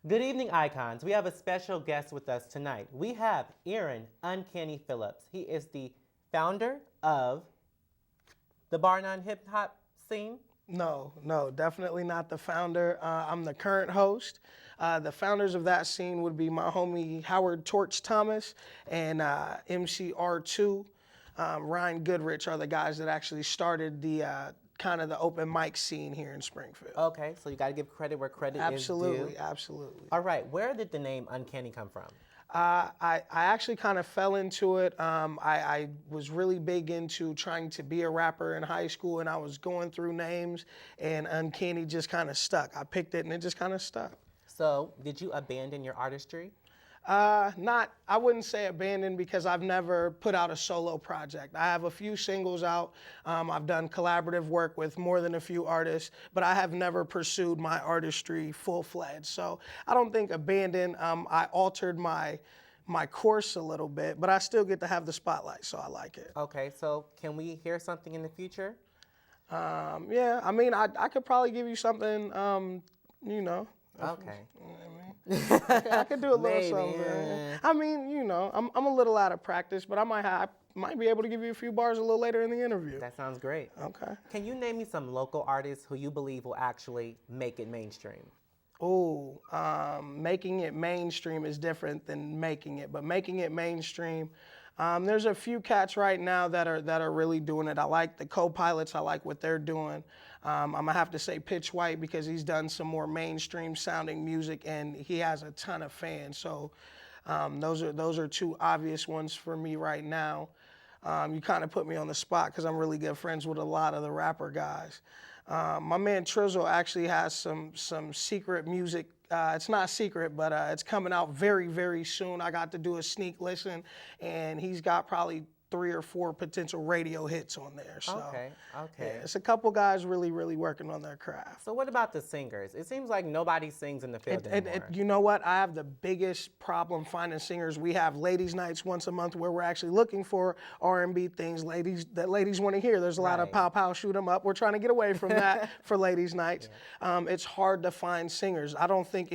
Good evening, icons. We have a special guest with us tonight. We have Aaron Uncanny Phillips. He is the founder of the Bar None hip hop scene. No, definitely not the founder. I'm the current host. The founders of that scene would be my homie Howard Torch Thomas and MCR2. Ryan Goodrich are the guys that actually started the kind of the open mic scene here in Springfield. Okay, so you got to give credit where credit is due. Absolutely. All right, where did the name Uncanny come from? I actually kind of fell into it. I was really big into trying to be a rapper in high school, and I was going through names, and Uncanny just kind of stuck. I picked it, and it just kind of stuck. So, did you abandon your artistry? I wouldn't say abandoned because I've never put out a solo project. I have a few singles out. I've done collaborative work with more than a few artists, but I have never pursued my artistry full-fledged. So I don't think abandoned. I altered my course a little bit, but I still get to have the spotlight, so I like it. Okay, so can we hear something in the future? Yeah, I mean, I could probably give you something, Okay. I could do a little Maybe, something. yeah. I mean, I'm a little out of practice, but I might be able to give you a few bars a little later in the interview. That sounds great. Okay. Can you name me some local artists who you believe will actually make it mainstream? Ooh, making it mainstream is different than making it, but making it mainstream, there's a few cats right now that are really doing it. I like the co-pilots. I like what they're doing. I'm gonna have to say Pitch White because he's done some more mainstream sounding music and he has a ton of fans. So those are two obvious ones for me right now. You kind of put me on the spot because I'm really good friends with a lot of the rapper guys. My man Trizzle actually has some secret music. It's not secret, but it's coming out very, very soon. I got to do a sneak listen, and he's got probably 3 or 4 potential radio hits on there. So, Okay. yeah, it's a couple guys really, really working on their craft. So what about the singers? It seems like nobody sings in the field anymore. You know what? I have the biggest problem finding singers. We have ladies' nights once a month where we're actually looking for R&B things that ladies want to hear. There's a lot of pow pow shoot 'em up. We're trying to get away from that for ladies' nights. Yeah. It's hard to find singers. I don't think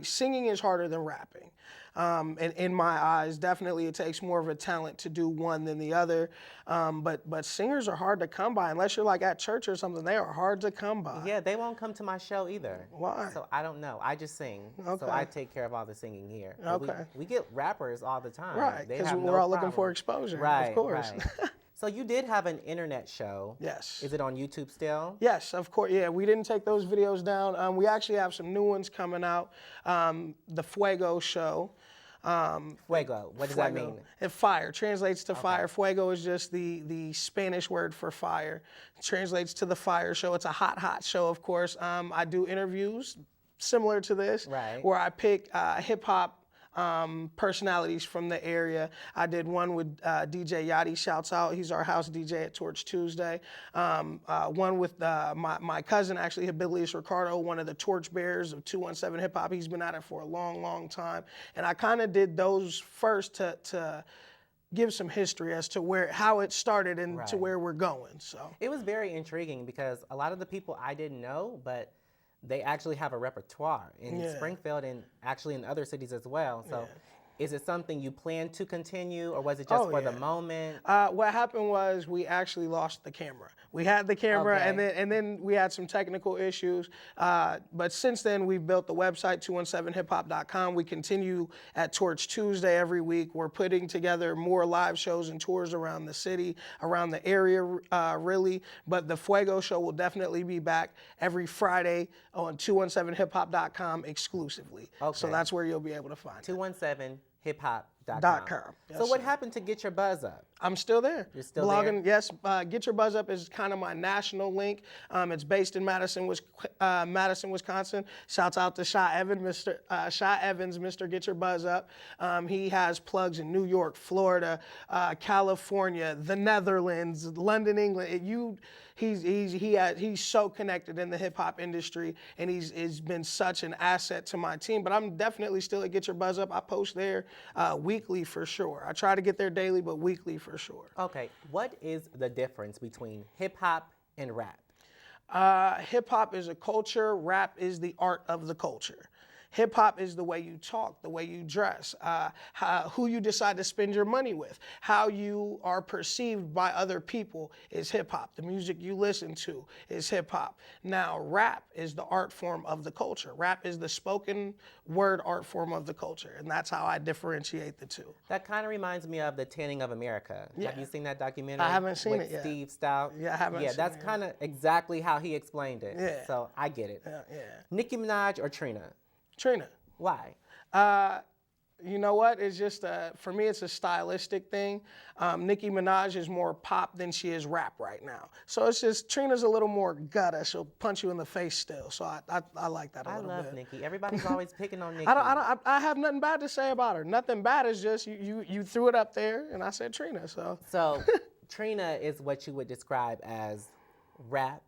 singing is harder than rapping. In my eyes, definitely it takes more of a talent to do one than the other. But singers are hard to come by. Unless you're like at church or something, they are hard to come by. Yeah, they won't come to my show either. Why? So I don't know. I just sing. Okay. So I take care of all the singing here. Okay. We get rappers all the time. Right, They because have we're no all looking for problem. exposure, Right, of course. Right. So you did have an internet show. Yes. Is it on YouTube still? Yes, of course. Yeah, we didn't take those videos down. We actually have some new ones coming out. The Fuego show. Fuego. What does that mean? Fire translates to fire. Fuego is just the Spanish word for fire. It translates to the fire show. It's a hot show, of course. I do interviews similar to this, where I pick hip hop personalities from the area. I did one with DJ Yachty, shouts out. He's our house DJ at Torch Tuesday. One with my cousin, actually, Habilis Ricardo, one of the torch bearers of 217 Hip Hop. He's been at it for a long, long time. And I kind of did those first to give some history as to how it started and to where we're going. So it was very intriguing because a lot of the people I didn't know, but they actually have a repertoire in Springfield and actually in other cities as well. So is it something you plan to continue or was it just for the moment? What happened was we actually lost the camera. We had the camera and then we had some technical issues. But since then we've built the website 217hiphop.com. We continue at Torch Tuesday every week. We're putting together more live shows and tours around the city, around the area really. But the Fuego show will definitely be back every Friday on 217hiphop.com exclusively. So that's where you'll be able to find it. 217hiphop.com. Yes, So what happened to Get Your Buzz Up? I'm still there. You're still blogging, there? Yes. Get Your Buzz Up is kind of my national link. It's based in Madison, Wisconsin. Shouts out to Shy Evans, Mr. Get Your Buzz Up. He has plugs in New York, Florida, California, the Netherlands, London, England. He's so connected in the hip hop industry, and he's been such an asset to my team. But I'm definitely still at Get Your Buzz Up. I post there weekly for sure. I try to get there daily, but weekly for sure. Okay, what is the difference between hip hop and rap? Hip hop is a culture. Rap is the art of the culture. Hip hop is the way you talk, the way you dress, who you decide to spend your money with, how you are perceived by other people is hip hop. The music you listen to is hip hop. Now, rap is the art form of the culture. Rap is the spoken word art form of the culture, and that's how I differentiate the two. That kind of reminds me of The Tanning of America. Yeah. Have you seen that documentary? I haven't seen with it yet. Steve Stout? Yeah, I haven't Yeah, seen that's it yet. kind of exactly how he explained it. Yeah. So I get it. Yeah. Nicki Minaj or Trina? Trina. Why? You know what? It's just, for me, it's a stylistic thing. Nicki Minaj is more pop than she is rap right now. So it's just, Trina's a little more gutter. She'll punch you in the face still. So I like that a I little love bit. Nicki. Everybody's always picking on Nicki. I have nothing bad to say about her. Nothing bad. Is just you threw it up there, and I said Trina. So Trina is what you would describe as rap.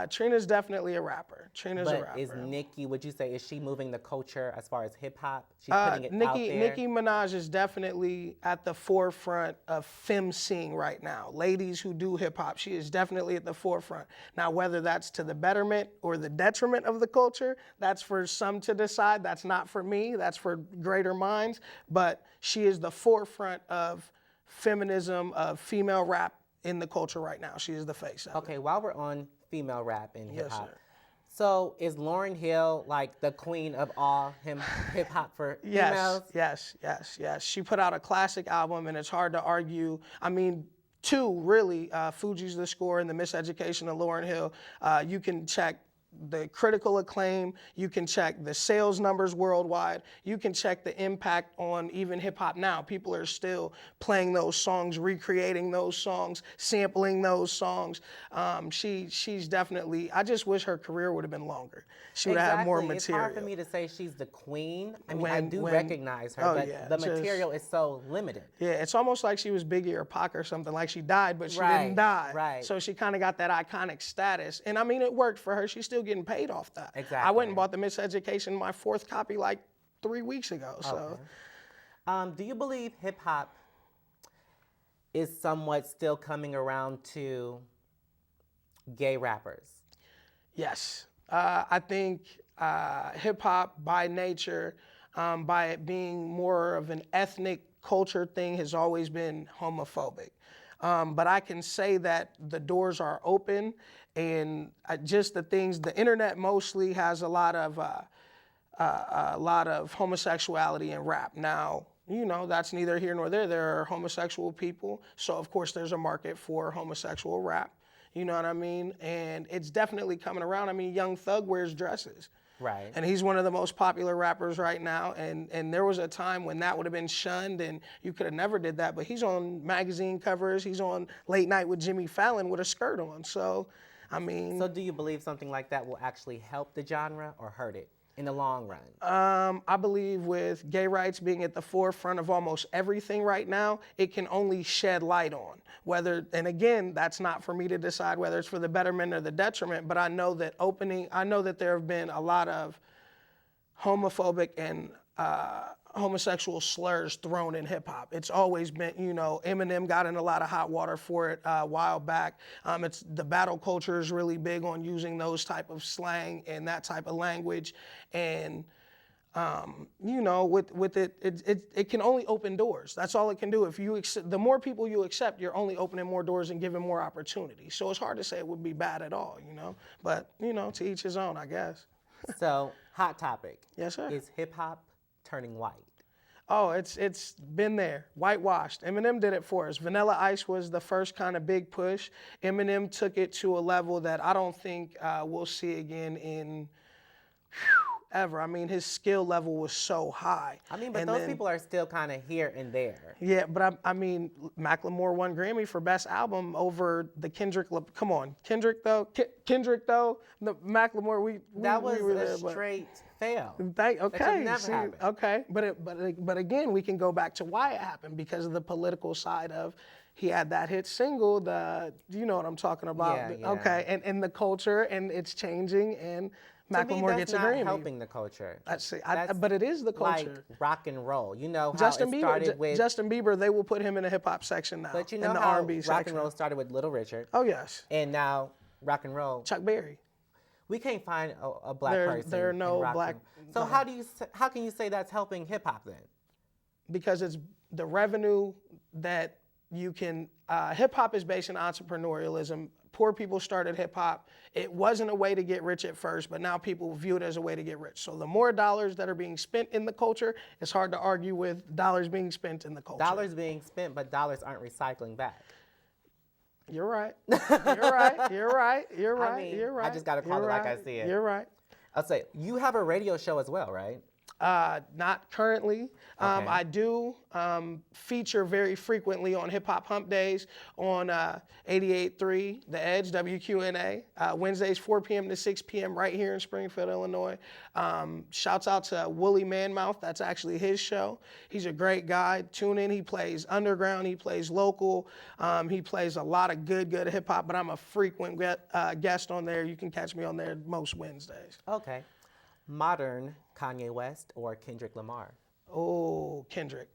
Trina's definitely a rapper. Trina's a But rapper. is Nicki, would you say, is she moving the culture as far as hip hop? She's putting it out there? Nicki Minaj is definitely at the forefront of femcing right now. Ladies who do hip hop, she is definitely at the forefront. Now, whether that's to the betterment or the detriment of the culture, that's for some to decide. That's not for me. That's for greater minds. But she is the forefront of feminism, of female rap in the culture right now. She is the face of it. Okay, while we're on female rap and hip hop, sir. so is Lauryn Hill like the queen of all hip hop for females? Yes. She put out a classic album, and it's hard to argue. I mean, two really, Fuji's The Score and The Miseducation of Lauryn Hill. You can check the critical acclaim, you can check the sales numbers worldwide, you can check the impact on even hip hop now. People are still playing those songs, recreating those songs, sampling those songs. She's definitely, I just wish her career would have been longer. She would have had more material. It's hard for me to say she's the queen. I mean, I do When- recognize her, oh, but yeah, the just- material is so limited. Yeah, it's almost like she was Biggie or Pac or something, like she died, but she didn't die. Right. So she kind of got that iconic status. And I mean, it worked for her. She's still getting paid off that. Exactly. I went and bought The Miseducation, my 4th copy, like 3 weeks ago. So Okay. Do you believe hip hop is somewhat still coming around to gay rappers? yes, I think hip hop by nature, by it being more of an ethnic culture thing, has always been homophobic. But I can say that the doors are open, and just the things, the internet mostly has a lot of homosexuality in rap. Now, you know, that's neither here nor there. There are homosexual people, so of course there's a market for homosexual rap. You know what I mean? And it's definitely coming around. I mean, Young Thug wears dresses. Right. And he's one of the most popular rappers right now. And there was a time when that would have been shunned and you could have never did that. But he's on magazine covers. He's on Late Night with Jimmy Fallon with a skirt on. So, I mean. So do you believe something like that will actually help the genre or hurt it in the long run? I believe with gay rights being at the forefront of almost everything right now, it can only shed light on whether, and again, that's not for me to decide whether it's for the betterment or the detriment, but I know that there have been a lot of homophobic and homosexual slurs thrown in hip hop. It's always been, you know, Eminem got in a lot of hot water for it a while back. It's the battle culture is really big on using those type of slang and that type of language, and you know, with it can only open doors. That's all it can do. If you the more people you accept, you're only opening more doors and giving more opportunities. So it's hard to say it would be bad at all, you know. But you know, to each his own, I guess. So, hot topic. Yes, sir. Is hip hop turning white? Oh, it's been there, whitewashed. Eminem did it for us. Vanilla Ice was the first kind of big push. Eminem took it to a level that I don't think we'll see again in ever. I mean, his skill level was so high. I mean, but And those then- people are still kind of here and there. Yeah, but I mean, Macklemore won Grammy for Best Album over the Kendrick. Come on, Kendrick though, the Macklemore. That was we were a there, but- straight fail. Okay, never see, happen. okay, but again, we can go back to why it happened because of the political side of. He had that hit single, you know what I'm talking about. Yeah. Okay, and the culture, and it's changing, and To me, Macklemore that's gets a not Grammy. helping the culture. That's That's but it is the culture. Like rock and roll. You know how Justin it Bieber, started with. Justin Bieber, they will put him in a hip hop section now. But you in know the how R&B rock section. and roll started with Little Richard, Oh yes, and now rock and roll. Chuck Berry. We can't find a black person. There are in no rock black. film. So how can you say that's helping hip hop then? Because it's the revenue that you can. Hip hop is based on entrepreneurialism. Poor people started hip hop. It wasn't a way to get rich at first, but now people view it as a way to get rich. So the more dollars that are being spent in the culture, it's hard to argue with dollars being spent in the culture. Dollars being spent, but dollars aren't recycling back. You're right. You're right. You're right. You're right. I mean, You're right. I just gotta call You're it like right. I see it. You're right. I'll say you have a radio show as well, right? Not currently. Okay. I do feature very frequently on Hip Hop Hump Days on 88.3 The Edge, WQNA, Wednesdays 4 p.m. to 6 p.m. right here in Springfield, Illinois. Shouts out to Wooly Manmouth. That's actually his show. He's a great guy. Tune in. He plays underground. He plays local. He plays a lot of good hip hop, but I'm a frequent guest on there. You can catch me on there most Wednesdays. Okay. Modern Kanye West or Kendrick Lamar? Oh, Kendrick.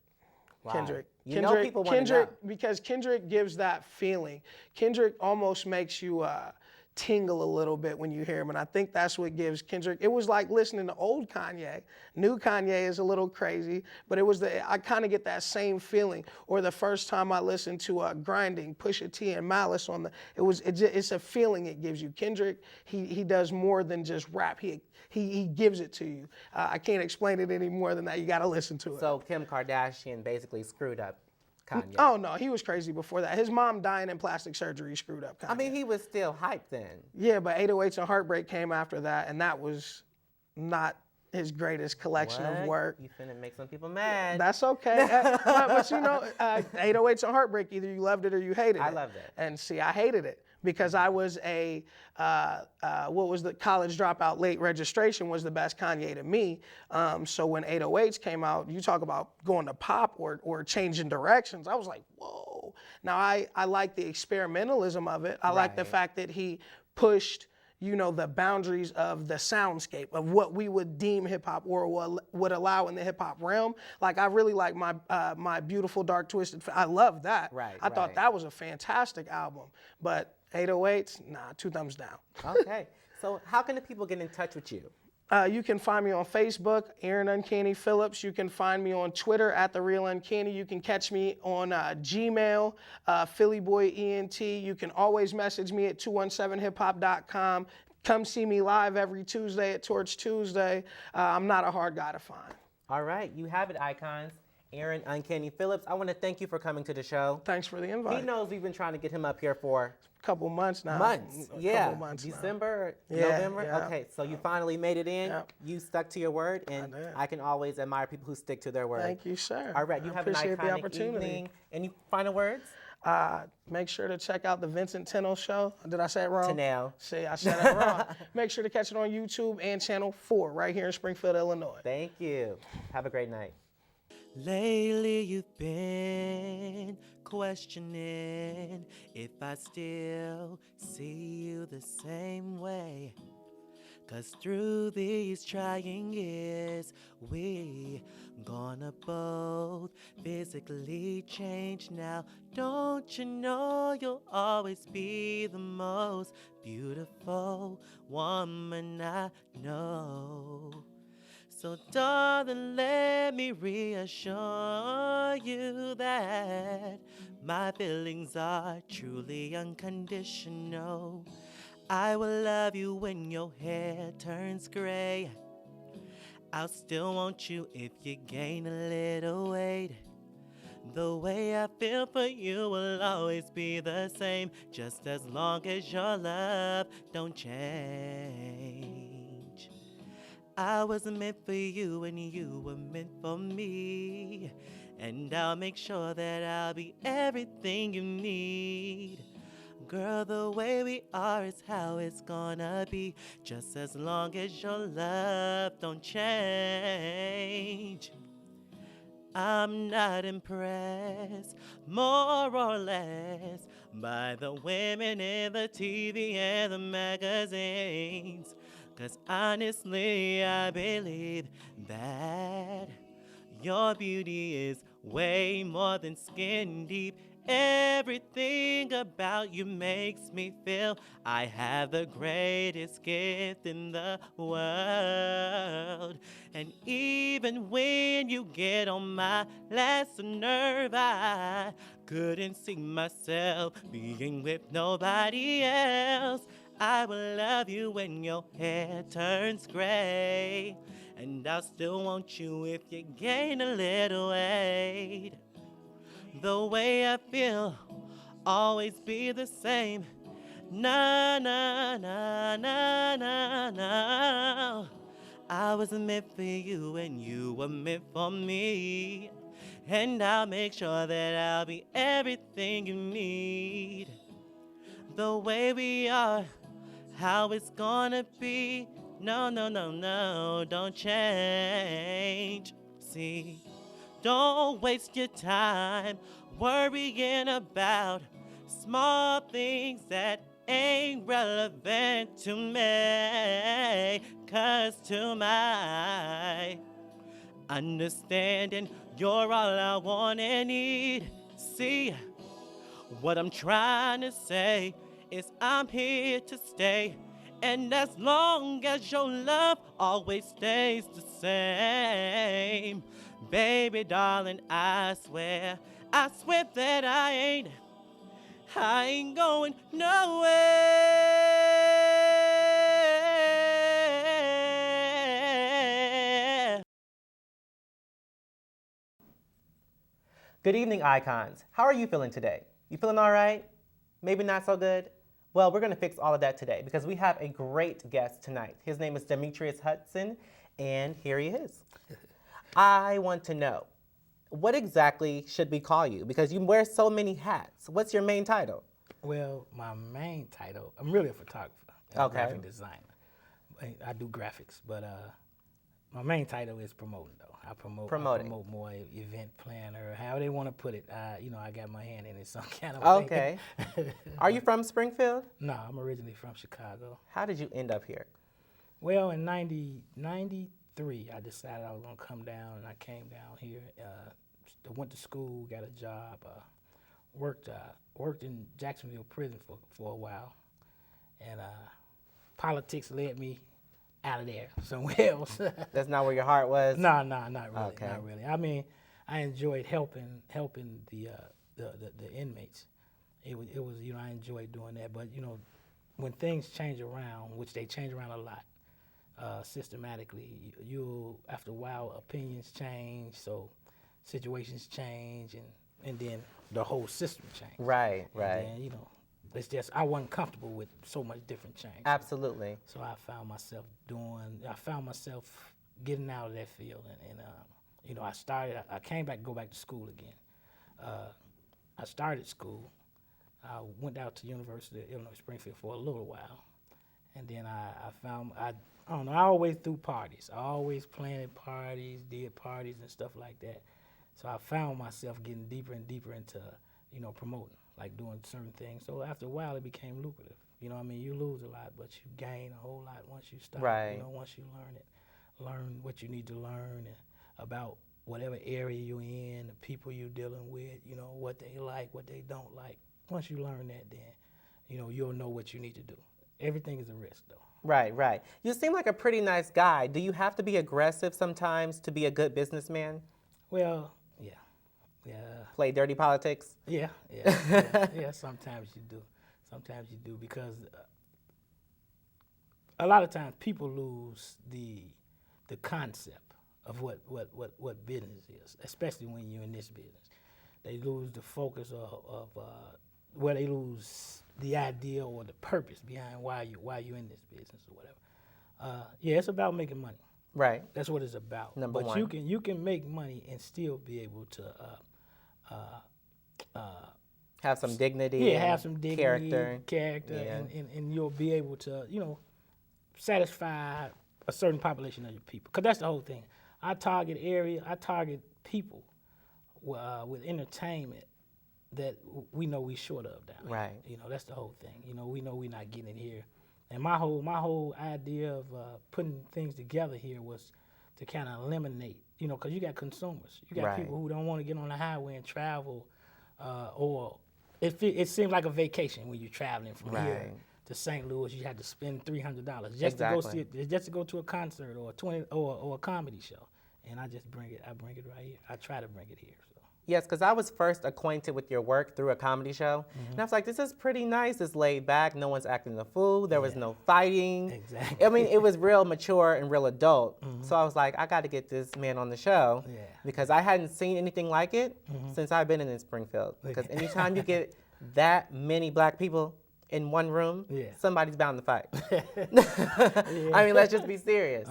Why? Kendrick. You know people want to know. Because Kendrick gives that feeling. Kendrick almost makes you tingle a little bit when you hear him, and I think that's what gives Kendrick. It was like listening to old Kanye. New Kanye is a little crazy, but I kind of get that same feeling. Or the first time I listened to Grinding, Pusha T and Malice on it's a feeling it gives you. Kendrick, he does more than just rap. He gives it to you. I can't explain it any more than that. You got to listen to it. So Kim Kardashian basically screwed up Kanye. Oh, no, he was crazy before that. His mom dying in plastic surgery screwed up Kanye. I mean, he was still hyped then. Yeah, but 808s and Heartbreak came after that, and that was not his greatest collection of work. You finna make some people mad. That's okay. But you know, 808s and Heartbreak, either you loved it or you hated it. I loved it. And see, I hated it because I was what was the college dropout, late registration was the best Kanye to me. So when 808s came out, you talk about going to pop or changing directions. I was like, whoa. Now I like the experimentalism of it. I like the fact that he pushed, you know, the boundaries of the soundscape of what we would deem hip hop or would allow in the hip hop realm. Like I really like my Beautiful Dark Twisted. I love that. I thought that was a fantastic album. But 808s, nah, 2 thumbs down. Okay. So how can the people get in touch with you? You can find me on Facebook, Aaron Uncanny Phillips. You can find me on Twitter at The Real Uncanny. You can catch me on Gmail, PhillyBoyENT. You can always message me at 217hiphop.com. Come see me live every Tuesday at Torch Tuesday. I'm not a hard guy to find. All right. You have it, icons. Aaron Uncanny Phillips, I want to thank you for coming to the show. Thanks for the invite. He knows we've been trying to get him up here for a couple months now. Couple months December, November? Yeah. Okay, so you finally made it in. Yep. You stuck to your word, and I can always admire people who stick to their word. Thank you, sir. All right, you have an iconic evening. Any final words? Make sure to check out the Vincent-Tennell show. Did I say it wrong? Tennell. See, I said it wrong. Make sure to catch it on YouTube and Channel 4 right here in Springfield, Illinois. Thank you. Have a great night. Lately you've been questioning if I still see you the same way. 'Cause through these trying years, we gonna both physically change now. Don't you know you'll always be the most beautiful woman I know. So darling, let me reassure you that my feelings are truly unconditional. I will love you when your hair turns gray. I'll still want you if you gain a little weight. The way I feel for you will always be the same, just as long as your love don't change. I was meant for you and you were meant for me. And I'll make sure that I'll be everything you need. Girl, the way we are is how it's gonna be, just as long as your love don't change. I'm not impressed, more or less, by the women in the TV and the magazines. 'Cause honestly, I believe that your beauty is way more than skin deep. Everything about you makes me feel I have the greatest gift in the world. And even when you get on my last nerve, I couldn't see myself being with nobody else. I will love you when your hair turns gray, and I'll still want you if you gain a little weight. The way I feel always be the same. Na na na na na na. I was meant for you and you were meant for me. And I'll make sure that I'll be everything you need. The way we are, how it's gonna be. No, no, no, no, don't change. See, don't waste your time worrying about small things that ain't relevant to me. 'Cause to my understanding, you're all I want and need. See, what I'm trying to say is I'm here to stay. And as long as your love always stays the same, baby darling, I swear that I ain't going nowhere. Good evening, icons. How are you feeling today? You feeling all right? Maybe not so good? Well, we're going to fix all of that today because we have a great guest tonight. His name is Demetrius Hudson, and here he is. I want to know, what exactly should we call you? Because you wear so many hats. What's your main title? Well, my main title, I'm really a photographer, Okay. graphic designer. I do graphics, but my main title is promoting, though. I promote more event planner, how they want to put it. I got my hand in it some kind of way. Okay. Are you from Springfield? No, I'm originally from Chicago. How did you end up here? Well, in 93, I decided I was going to come down, and I came down here. Went to school, got a job, worked in Jacksonville prison for a while, and politics led me out of there somewhere else. That's not where your heart was? No, not really. Okay. Not really. I mean, I enjoyed helping the inmates. It was I enjoyed doing that. But when things change around, which they change around a lot, systematically, you after a while opinions change, so situations change, and then the whole system changed. Right. And then, it's just I wasn't comfortable with so much different change. Absolutely. So I found myself getting out of that field, and I came back to go back to school again. I started school. I went out to University of Illinois Springfield for a little while, and then I always threw parties. I always planted parties, did parties and stuff like that. So I found myself getting deeper and deeper into, promoting, like doing certain things. So after a while, it became lucrative. You lose a lot, but you gain a whole lot once you start. Right. Once you learn what you need to learn about whatever area you're in, the people you're dealing with, what they like, what they don't like. Once you learn that, then, you'll know what you need to do. Everything is a risk, though. Right. You seem like a pretty nice guy. Do you have to be aggressive sometimes to be a good businessman? Well, yeah. Play dirty politics? Yeah. Sometimes you do because a lot of times people lose the concept of what business is, especially when you're in this business. They lose the focus of they lose the idea or the purpose behind why you're in this business or whatever. It's about making money. Right. That's what it's about. Number one. But you can make money and still be able to have some dignity. Yeah, have some dignity, character, Yeah. and you'll be able to satisfy a certain population of your people. Because that's the whole thing. I target people with entertainment that we know we're short of down here. Right. That's the whole thing. We know we're not getting it here. And my whole idea of putting things together here was to kind of eliminate, because you got consumers. You got Right. people who don't want to get on the highway and travel or it seems like a vacation when you're traveling from here Right. to St. Louis. You had to spend $300 just Exactly. to go to a concert or a comedy show, and I just bring it. I bring it right here. I try to bring it here. So. Yes, because I was first acquainted with your work through a comedy show. And I was like, this is pretty nice. It's laid back. No one's acting the fool. There was no fighting. Exactly. I mean, it was real mature and real adult. So I was like, I got to get this man on the show Yeah. because I hadn't seen anything like it since I've been in Springfield. Because anytime you get that many black people in one room, somebody's bound to fight. I mean, let's just be serious.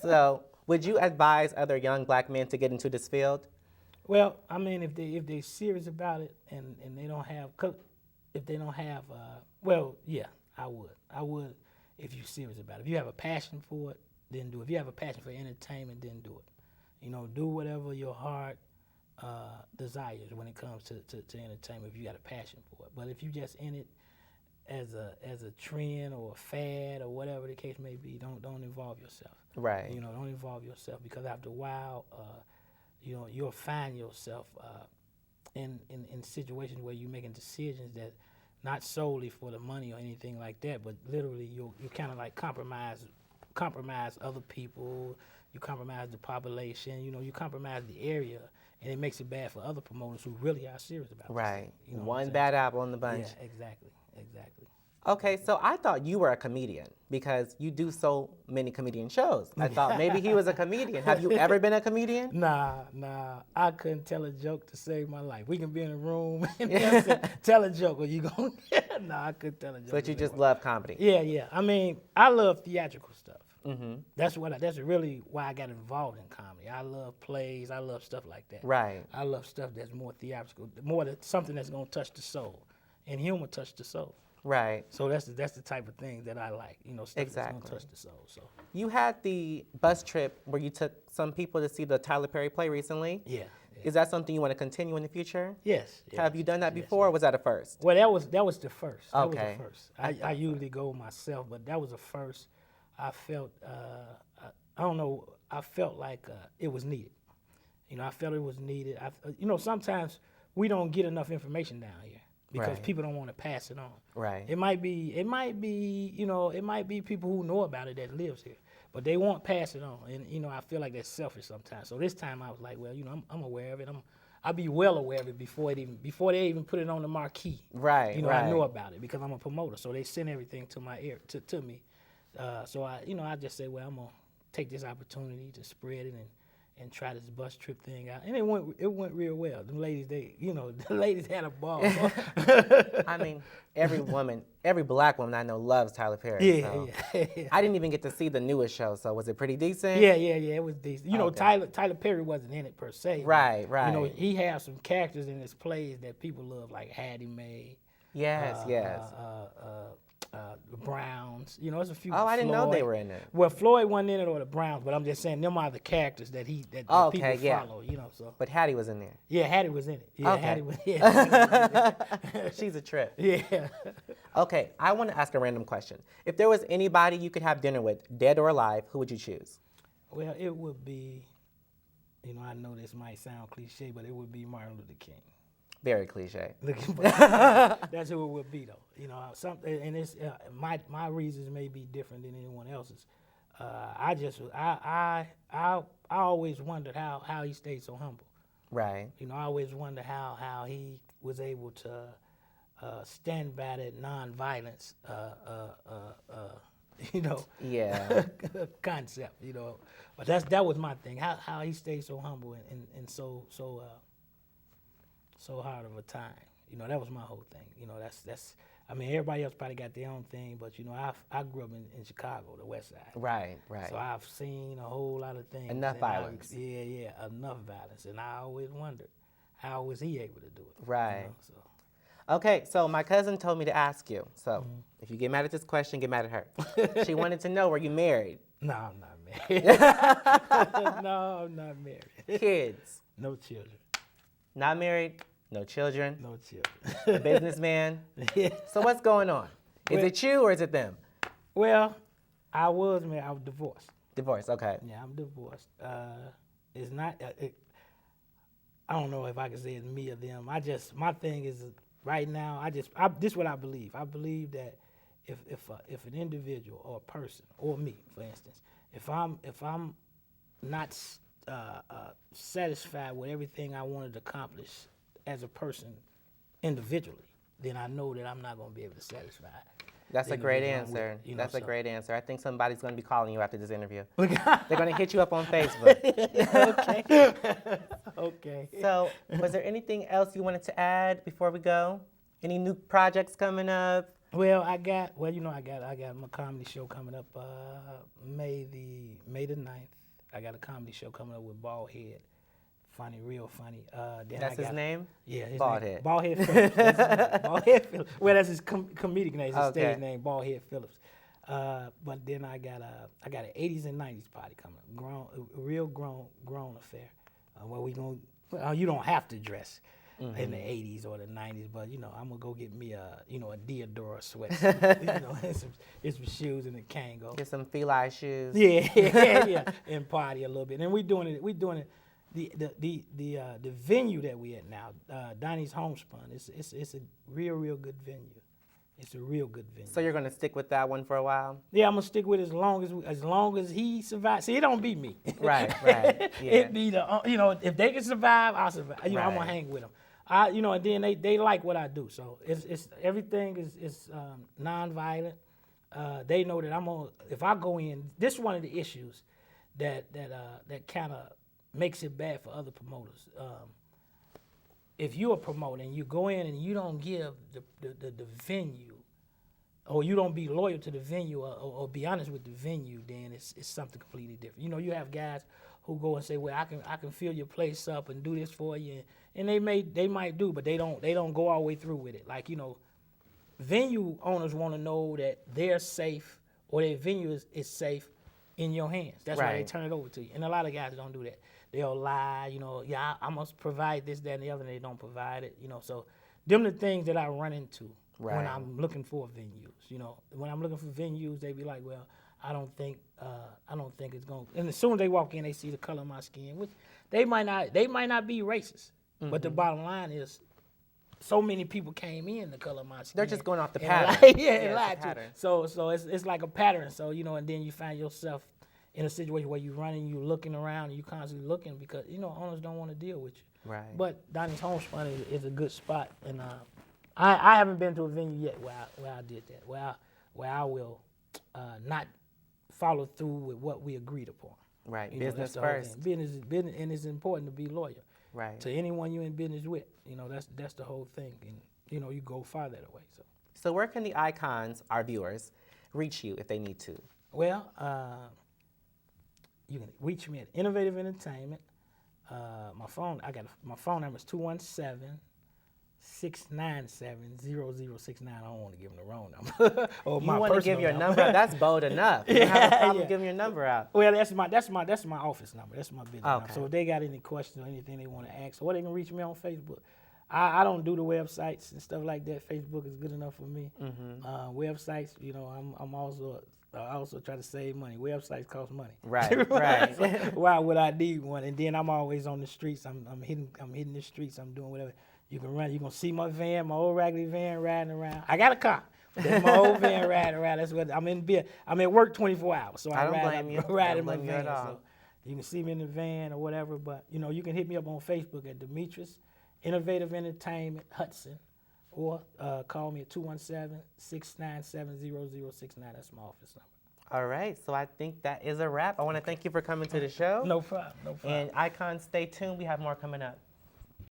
So would you advise other young black men to get into this field? Well, I mean, if they serious about it and they don't have, well, yeah, I would if you're serious about it. If you have a passion for it, then do it. If you have a passion for entertainment, then do it. You know, do whatever your heart desires when it comes to entertainment. If you got a passion for it, but if you just in it as a trend or a fad or whatever the case may be, don't involve yourself. Right. You know, don't involve yourself because after a while. You know, you'll find yourself in situations where you're making decisions that not solely for the money or anything like that, but literally you kind of like compromise other people, you compromise the population, you know, you compromise the area, and it makes it bad for other promoters who really are serious about it. Right. You know One bad apple in the bunch. Yeah, exactly. Okay, so I thought you were a comedian because you do so many comedian shows. I thought maybe he was a comedian. Have you ever been a comedian? Nah, I couldn't tell a joke to save my life. We can be in a room and tell a joke, or you gon' Nah, I couldn't tell a joke. But you just love comedy. Yeah. I mean, I love theatrical stuff. That's really why I got involved in comedy. I love plays. I love stuff like that. Right. I love stuff that's more theatrical, something that's gonna touch the soul, and humor touch the soul. Right. So that's the type of thing that I like. You know, stuff Exactly. that's gonna touch the soul. So You had the bus trip where you took some people to see the Tyler Perry play recently. yeah. Is that something you want to continue in the future? Yes. Have you done that before, or was that a first? Well, that was the first. That Okay. was the first. I usually go myself, but that was the first. I felt I don't know. I felt like it was needed. You know, I felt it was needed. You know, sometimes we don't get enough information down here because Right. people don't want to pass it on. Right. It might be, you know, it might be people who know about it that lives here, but they won't pass it on. And you know, I feel like that's selfish sometimes. So this time I was like, well, you know, I'm aware of it. I'll be well aware of it before they even put it on the marquee. Right. You know, right. I know about it because I'm a promoter. So they send everything to my ear to me. So I just say, well, I'm gonna take this opportunity to spread it and try this bus trip thing out. And it went real well. The ladies, the ladies had a ball. I mean, every black woman I know loves Tyler Perry. Yeah. I didn't even get to see the newest show, so was it pretty decent? Yeah, it was decent. You know, Okay. Tyler Perry wasn't in it per se. Right. You know, he has some characters in his plays that people love, like Hattie Mae. Yes. The Browns. You know, there's a few. Oh, I didn't know they Floyd. were in it. Well, Floyd wasn't in it or the Browns, but I'm just saying them are the characters that people follow. You know, so But Hattie was in there. yeah, Hattie was in it. Yeah, Okay. Hattie was. Yeah, She's a trip. yeah. Okay, I want to ask a random question. If there was anybody you could have dinner with, dead or alive, who would you choose? Well, it would be. You know, I know this might sound cliche, but it would be Martin Luther King. Very cliche. That's who it would be, though. You know, and it's my reasons may be different than anyone else's. I always wondered how he stayed so humble. Right. You know, I always wonder how he was able to stand by that nonviolence. You know. Yeah. Concept. You know, but that was my thing. How he stayed so humble and so hard of a time. You know, that was my whole thing. You know, that's. I mean, everybody else probably got their own thing, but you know, I grew up in Chicago, the West Side. Right. So I've seen a whole lot of things. Enough and violence. Yeah, enough violence, and I always wondered how was he able to do it. Right. You know, so. Okay, so my cousin told me to ask you. So if you get mad at this question, get mad at her. She wanted to know, were you married? No, I'm not married. No, I'm not married. Kids? No children. Not married? No children? No children. A businessman? Yeah. So what's going on? Is it you or is it them? Well, I was married. I was divorced. Divorce, okay. Yeah, I'm divorced. It's not. I don't know if I can say it's me or them. My thing is right now. This is what I believe. I believe that if an individual or a person or me, for instance, if I'm not satisfied with everything I wanted to accomplish as a person individually, then I know that I'm not going to be able to satisfy. That's a great answer. That's a great answer. I think somebody's going to be calling you after this interview. They're going to hit you up on Facebook. Okay. Okay. So, was there anything else you wanted to add before we go? Any new projects coming up? Well, I got my comedy show coming up May the 9th. I got a comedy show coming up with Bald Head. Funny, real funny. That's his name? Yeah, his Bald name. Head. Bald Head Phillips. That's his name. Bald Head Phillips. Well, that's his comedic name. His stage name, Bald Head Phillips. But then I got an 80s and 90s party coming up. A real grown affair. Where we gonna, you don't have to dress in the 80s or the 90s, but I'm gonna go get me a Diodora sweatsuit, and some shoes and a Kango. Get some Feli shoes. Yeah, and party a little bit. And we're doing it. The venue that we at now, Donnie's Homespun. It's a real good venue. It's a real good venue. So you're gonna stick with that one for a while? Yeah, I'm gonna stick with it as long as he survives. See, it don't be me. Right. Yeah. It be if they can survive, I'll survive. I'm gonna hang with them. And then they like what I do. So it's everything is nonviolent. They know that if I go in, this is one of the issues that kind of makes it bad for other promoters. If you're a promoter and you go in and you don't give the venue, or you don't be loyal to the venue, or be honest with the venue, then it's something completely different. You have guys who go and say, well, I can fill your place up and do this for you, and they might do, but they don't go all the way through with it. Like, venue owners want to know that they're safe, or their venue is safe in your hands. That's why they turn it over to you. And a lot of guys don't do that. They'll lie, I must provide this, that, and the other, and they don't provide it, So them the things that I run into when I'm looking for venues, When I'm looking for venues, they be like, well, I don't think it's going to. And as soon as they walk in, they see the color of my skin, which they might not be racist, but the bottom line is, so many people came in the color of my skin. They're just going off the pattern. Lied to. So it's like a pattern. So and then you find yourself in a situation where you're running, you're looking around, and you're constantly looking because owners don't want to deal with you. Right. But Donnie's Homespun is a good spot, and I haven't been to a venue yet where I did that, where I will not follow through with what we agreed upon. Right. Business first. Business, and it's important to be loyal. Right. To anyone you're in business with, that's the whole thing, and you go farther that way. So where can the icons, our viewers, reach you if they need to? Well, you can reach me at Innovative Entertainment. My phone number is 217-697-0069. I don't want to give them the wrong number. Or You want to give your number out? That's bold enough. You don't have a problem giving your number out. Well, that's my office number. That's my business number. Okay. So if they got any questions or anything they want to ask, or they can reach me on Facebook. I don't do the websites and stuff like that. Facebook is good enough for me. Websites, I also try to save money. Websites cost money. Right. So why would I need one? And then I'm always on the streets. I'm hitting the streets. I'm doing whatever. You can run. You gonna see my van, my old raggedy van riding around. I got a car. That's my old van riding around. That's what I'm in. I'm at work 24 hours, so I ride in my van. So you can see me in the van or whatever. But you can hit me up on Facebook at Demetrius Innovative Entertainment Hudson, or call me at 217-697-0069. That's my office number. All right, so I think that is a wrap. I want to thank you for coming to the show. No problem. And icons, stay tuned. We have more coming up.